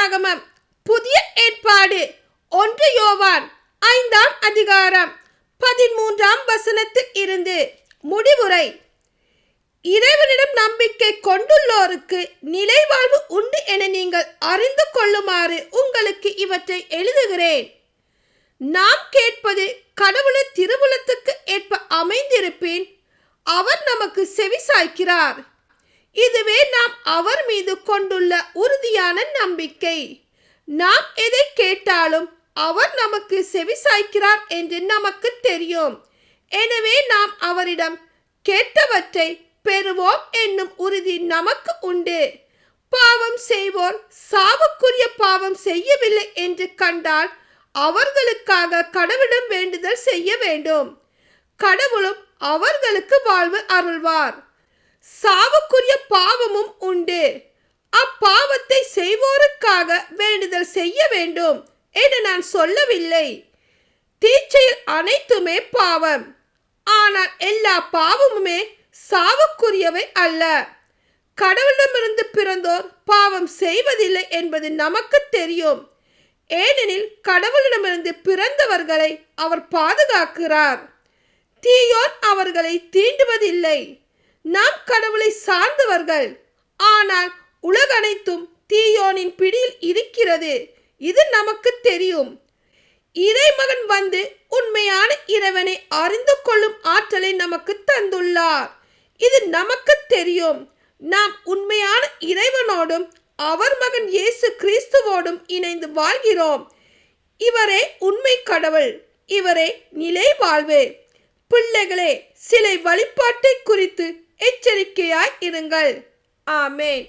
வேதாகமம் புதிய ஏற்பாடு 1 யோவான் 5ஆம் அதிகாரம் 13ஆம் வசனத்தில் இருந்து முடிவுரை. இறைவனிடம் நம்பிக்கை கொண்டுள்ளோருக்கு நிலைவாழ்வு உண்டு என நீங்கள் அறிந்து கொள்ளுமாறு உங்களுக்கு இவற்றை எழுதுகிறேன். நாம் கேட்பது கடவுளின் திருவுளத்துக்கு ஏற்ப அமைந்திருப்பின் அவர் நமக்கு செவிசாய்க்கிறார். இதுவே நாம் அவர் மீது கொண்டுள்ள உறுதியான நம்பிக்கை. நாம் எதை கேட்டாலும் அவர் நமக்கு செவிசாய்க்கிறார் என்று நமக்கு தெரியும். எனவே நாம் அவரிடம் கேட்டவற்றை பெறுவோம் என்னும் உறுதி நமக்கு உண்டு. பாவம் செய்வோர் சாவுக்குரிய பாவம் செய்யவில்லை என்று கண்டால் அவர்களுக்காக கடவுளிடம் வேண்டுதல் செய்ய வேண்டும். கடவுளும் அவர்களுக்கு வாழ்வு அருள்வார். சாவுக்குரிய பாவமும் உண்டு. அப்பாவத்தை செய்வோருக்காக வேண்டுதல் செய்ய வேண்டும் என்று நான் சொல்லவில்லை. தீச்செயல் அனைத்துமே பாவம். ஆனால் எல்லா பாவமுமே சாவுக்குரியவை அல்ல. கடவுளிடமிருந்து பிறந்தோர் பாவம் செய்வதில்லை என்பது நமக்கு தெரியும். ஏனெனில் கடவுளிடமிருந்து பிறந்தவர்களை அவர் பாதுகாக்கிறார். தீயோர் அவர்களை தீண்டுவதில்லை. நாம் கடவுளை சார்ந்தவர்கள். ஆனால் உலகனைத்தும் தீயோனின் பிடியில் இருக்கிறது. இது நமக்கு தெரியும். இறைமகன் வந்து உண்மையான இறைவனை அறிந்து கொள்ளும் ஆற்றலை நமக்கு தந்துள்ளார். இது நமக்கு தெரியும். நாம் உண்மையான இறைவனோடும் அவர் மகன் இயேசு கிறிஸ்துவோடும் இணைந்து வாழ்கிறோம். இவரே உண்மை கடவுள். இவரே நிலை வாழ்வு. பிள்ளைகளே, சிலை வழிபாட்டை குறித்து எச்சரிக்கையாய் இருங்கள். ஆமேன்.